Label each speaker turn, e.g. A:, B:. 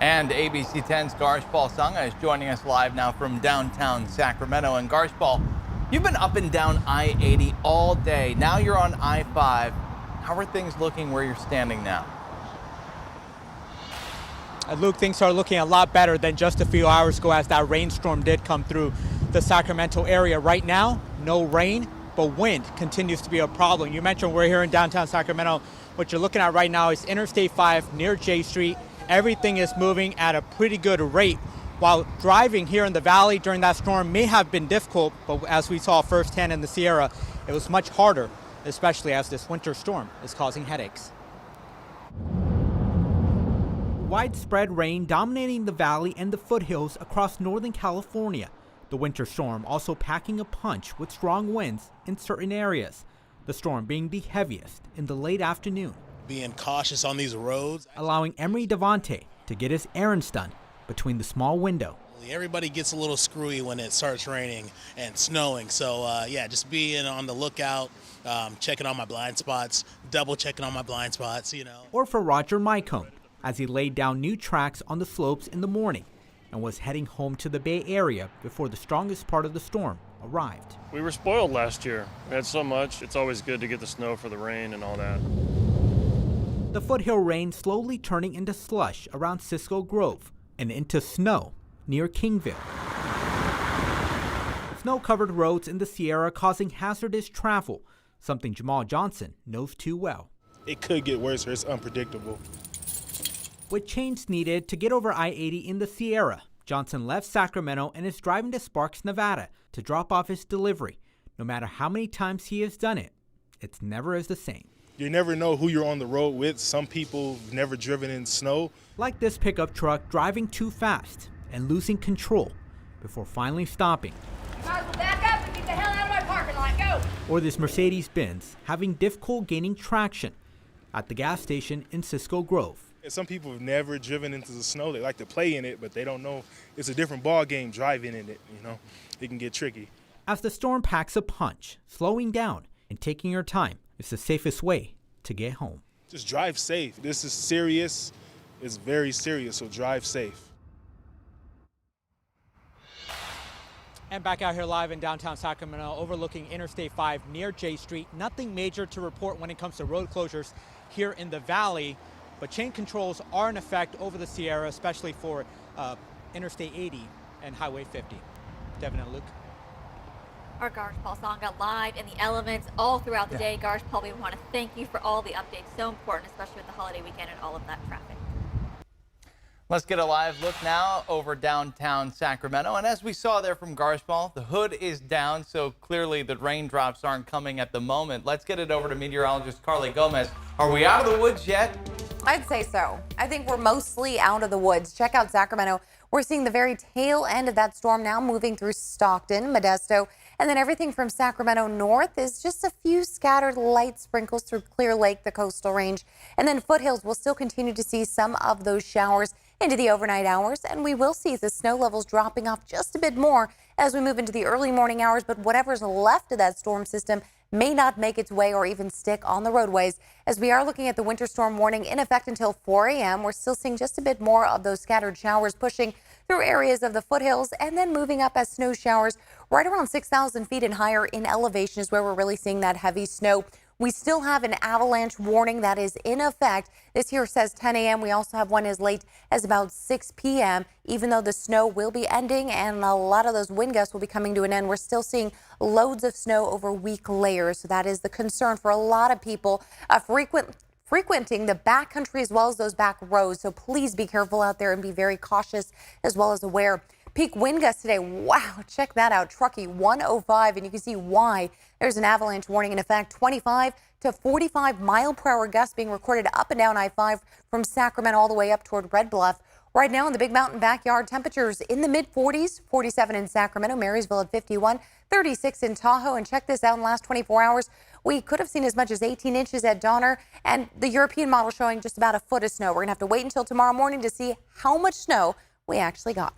A: And ABC 10's Garsh Paul Sanga is joining us live now from downtown Sacramento. And Garsh Paul, you've been up and down I-80 all day. Now you're on I-5. How are things looking where you're standing now?
B: Luke, things are looking a lot better than just a few hours ago as that rainstorm did come through the Sacramento area. Right now, no rain, but wind continues to be a problem. You mentioned we're here in downtown Sacramento. What you're looking at right now is Interstate 5 near J Street. Everything is moving at a pretty good rate. While driving here in the valley during that storm may have been difficult, but as we saw firsthand in the Sierra, it was much harder, especially as this winter storm is causing headaches. Widespread rain dominating the valley and the foothills across Northern California. The winter storm also packing a punch with strong winds in certain areas. The storm being the heaviest in the late afternoon.
C: Being cautious on these roads.
B: Allowing Emery Devante to get his errands done between the small window.
C: Everybody gets a little screwy when it starts raining and snowing. So yeah, just being on the lookout, checking on my blind spots, double checking on my blind spots, you know.
B: Or for Roger Mycone, as he laid down new tracks on the slopes in the morning and was heading home to the Bay Area before the strongest part of the storm arrived.
D: We were spoiled last year. We had so much. It's always good to get the snow for the rain and all that.
B: The foothill rain slowly turning into slush around Cisco Grove and into snow near Kingville. Snow-covered roads in the Sierra causing hazardous travel, something Jamal Johnson knows too well.
E: It could get worse or it's unpredictable.
B: With change needed to get over I-80 in the Sierra, Johnson left Sacramento and is driving to Sparks, Nevada to drop off his delivery. No matter how many times he has done it, it's never as the same.
E: You never know who you're on the road with. Some people have never driven in snow.
B: Like this pickup truck driving too fast and losing control before finally stopping.
F: You might as well back up and get the hell out of my parking lot, go!
B: Or this Mercedes-Benz having difficulty gaining traction at the gas station in Cisco Grove.
E: Some people have never driven into the snow. They like to play in it, but they don't know it's a different ball game driving in it, you know. It can get tricky.
B: As the storm packs a punch, slowing down and taking your time is the safest way to get home.
E: Just drive safe. This is serious. It's very serious, so drive safe.
B: And back out here live in downtown Sacramento, overlooking Interstate 5 near J Street. Nothing major to report when it comes to road closures here in the valley, but chain controls are in effect over the Sierra, especially for Interstate 80 and Highway 50. Devin and Luke.
F: Our Garsh Paul Sanga live in the elements all throughout the day. Garsh Paul, we want to thank you for all the updates. So important, especially with the holiday weekend and all of that traffic.
A: Let's get a live look now over downtown Sacramento. And as we saw there from Garsh Paul, the hood is down, so clearly the raindrops aren't coming at the moment. Let's get it over to meteorologist Carly Gomez. Are we out of the woods yet?
G: I'd say so. I think we're mostly out of the woods. Check out Sacramento. We're seeing the very tail end of that storm now moving through Stockton, Modesto, and then everything from Sacramento north is just a few scattered light sprinkles through Clear Lake, the coastal range. And then foothills will still continue to see some of those showers into the overnight hours, and we will see the snow levels dropping off just a bit more as we move into the early morning hours. But whatever's left of that storm system may not make its way or even stick on the roadways, as we are looking at the winter storm warning in effect until 4 a.m. We're still seeing just a bit more of those scattered showers pushing through areas of the foothills and then moving up as snow showers right around 6,000 feet and higher in elevation is where we're really seeing that heavy snow. We still have an avalanche warning that is in effect. This here says 10 a.m. We also have one as late as about 6 p.m. Even though the snow will be ending and a lot of those wind gusts will be coming to an end, we're still seeing loads of snow over weak layers. So that is the concern for a lot of people frequenting the backcountry as well as those back roads. So please be careful out there and be very cautious as well as aware. Peak wind gusts today. Wow, check that out. Truckee 105, and you can see why there's an avalanche warning in effect. 25 to 45 mile per hour gusts being recorded up and down I-5 from Sacramento all the way up toward Red Bluff. Right now in the Big Mountain backyard, temperatures in the mid 40s, 47 in Sacramento, Marysville at 51, 36 in Tahoe. And check this out, in the last 24 hours, we could have seen as much as 18 inches at Donner, and the European model showing just about a foot of snow. We're going to have to wait until tomorrow morning to see how much snow we actually got.